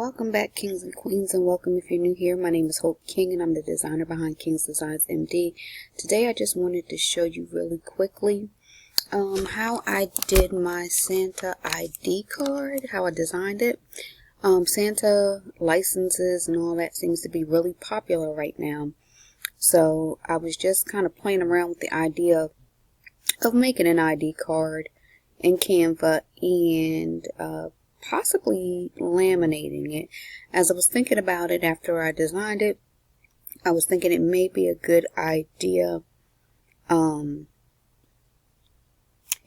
Welcome back, kings and queens, and welcome if you're new here. My name is Hope King and I'm the designer behind King's Designs MD. Today I just wanted to show you really quickly how I did my Santa ID card, how I designed it. Santa licenses and all that seems to be really popular right now. So I was just kind of playing around with the idea of making an ID card in Canva and possibly laminating it. As I was thinking about it after I designed it, I was thinking it may be a good idea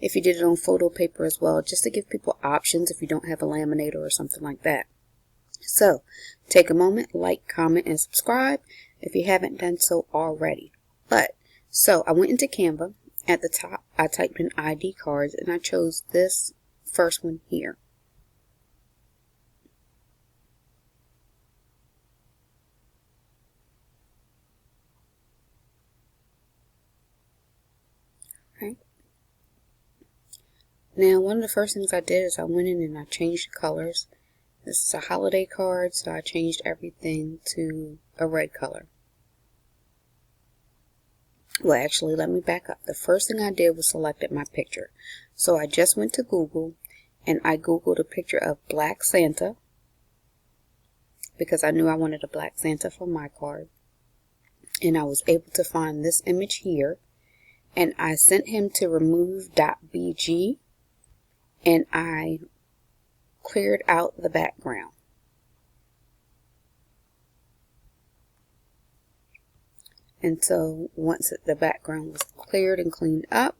if you did it on photo paper as well, just to give people options if you don't have a laminator or something like that. So take a moment, like, comment, and subscribe if you haven't done so already. So I went into Canva. At the top I typed in ID cards and I chose this first one here. Right. Now, one of the first things I did is I went in and I changed the colors. This is a holiday card, so I changed everything to a red color. Well, actually, let me back up. The first thing I did was selected my picture. So I just went to Google and I Googled a picture of Black Santa because I knew I wanted a Black Santa for my card. And I was able to find this image here. And I sent him to remove.bg and I cleared out the background. And so once the background was cleared and cleaned up,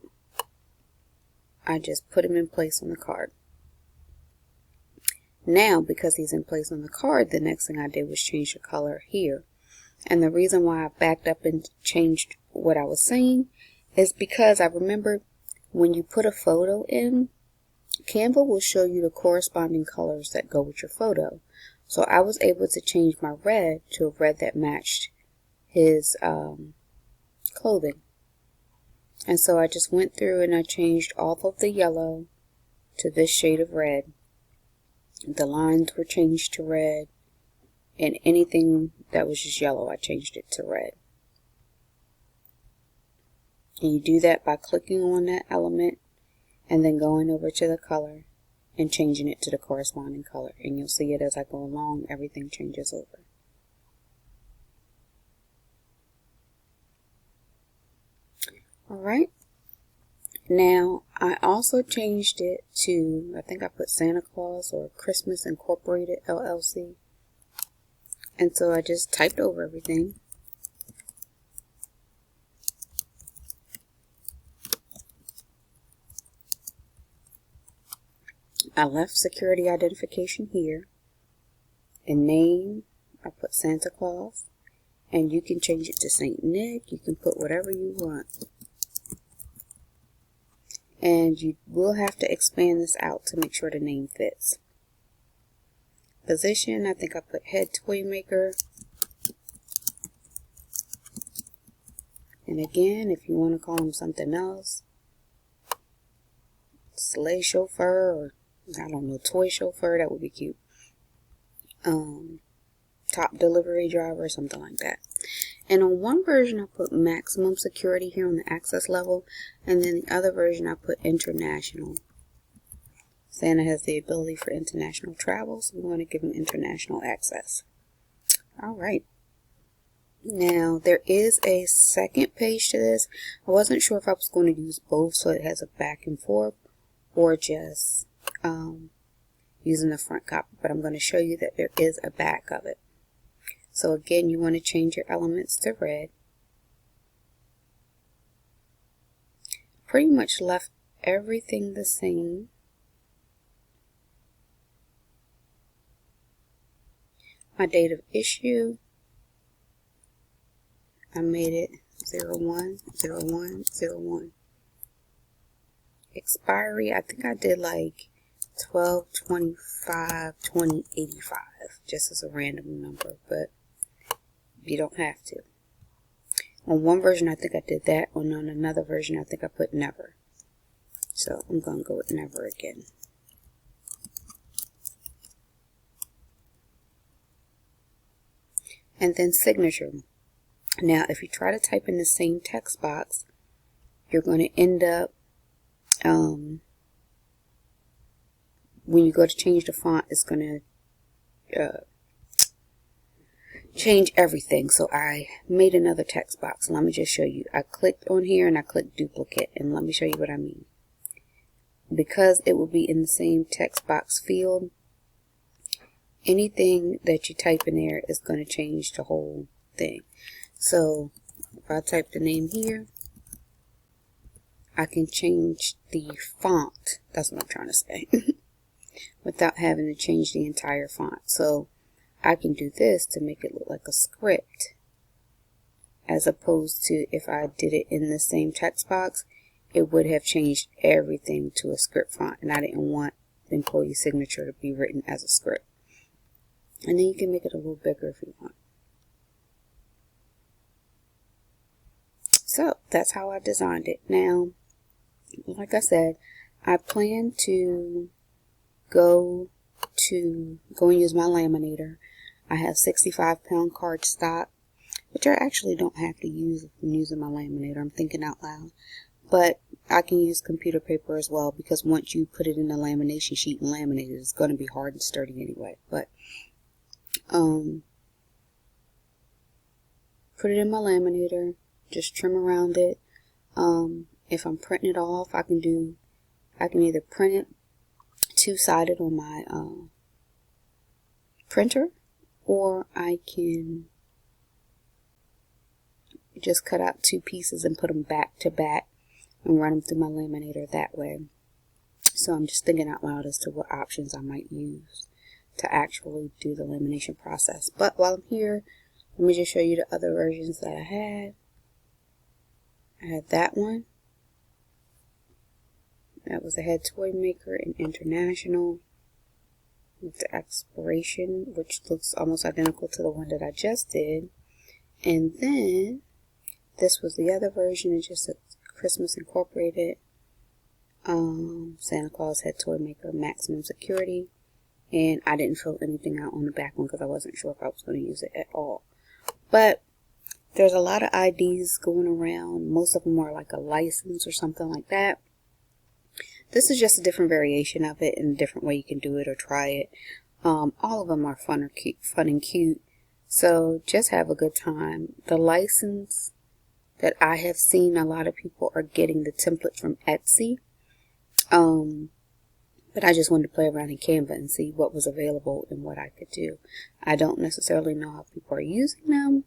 I just put him in place on the card. Now, because he's in place on the card, the next thing I did was change the color here. And the reason why I backed up and changed what I was saying is because I remember when you put a photo in, Canva will show you the corresponding colors that go with your photo. So I was able to change my red to a red that matched his clothing. And so I just went through and I changed all of the yellow to this shade of red. The lines were changed to red, and anything that was just yellow, I changed it to red. And you do that by clicking on that element and then going over to the color and changing it to the corresponding color. And you'll see it as I go along, everything changes over. Alright. Now, I also changed it to, I think I put Santa Claus or Christmas Incorporated LLC. And so I just typed over everything. I left security identification here. And name, I put Santa Claus. And you can change it to Saint Nick. You can put whatever you want. And you will have to expand this out to make sure the name fits. Position, I think I put head toy maker. And again, if you want to call him something else, sleigh chauffeur, or I don't know, toy chauffeur, that would be cute. Top delivery driver, something like that. And on one version I put maximum security here on the access level, and then the other version I put international. Santa has the ability for international travel, so we want to give him international access. Alright. Now, there is a second page to this. I wasn't sure if I was going to use both so it has a back and forth, or just using the front copy, but I'm going to show you that there is a back of it. So again, you want to change your elements to red. Pretty much left everything the same. My date of issue, I made it 01/01/01. Expiry, I think I did like 12/25/2085, just as a random number, but you don't have to. On one version I think I did that, on another version I think I put never. So I'm going to go with never again. and then signature. Now, if you try to type in the same text box, you're going to end up, when you go to change the font, it's going to change everything. So I made another text box. Let me just show you. I clicked on here and I clicked duplicate, and let me show you what I mean. Because it will be in the same text box field, anything that you type in there is going to change the whole thing. So if I type the name here, I can change the font. That's what I'm trying to say. Without having to change the entire font. So I can do this to make it look like a script, as opposed to if I did it in the same text box, it would have changed everything to a script font, and I didn't want the employee signature to be written as a script. And then you can make it a little bigger if you want. So that's how I designed it. Now, like I said, I plan to go and use my laminator. I have 65-pound cardstock, which I actually don't have to use if I'm using my laminator. I'm thinking out loud. But I can use computer paper as well, because once you put it in the lamination sheet and laminate it, it's going to be hard and sturdy anyway. But put it in my laminator, just trim around it. If I'm printing it off, I can either print it two-sided on my printer, or I can just cut out two pieces and put them back to back and run them through my laminator that way. So I'm just thinking out loud as to what options I might use to actually do the lamination process. But while I'm here, let me just show you the other versions that I had. I had that one. That was the Head Toy Maker in International with the expiration, which looks almost identical to the one that I just did. And then this was the other version. It's just a Christmas Incorporated Santa Claus Head Toy Maker Maximum Security. And I didn't fill anything out on the back one because I wasn't sure if I was going to use it at all. But there's a lot of IDs going around. Most of them are like a license or something like that. This is just a different variation of it and a different way you can do it or try it. All of them are fun and cute. So just have a good time. The license that I have seen, a lot of people are getting the templates from Etsy. But I just wanted to play around in Canva and see what was available and what I could do. I don't necessarily know how people are using them.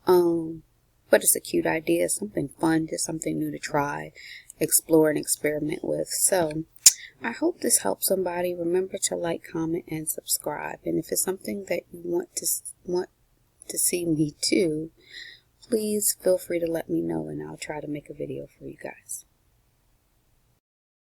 But it's a cute idea, something fun, just something new to try, explore, and experiment with. So I hope this helps somebody. Remember to like, comment, and subscribe. And if it's something that you want to see me do, please feel free to let me know, and I'll try to make a video for you guys.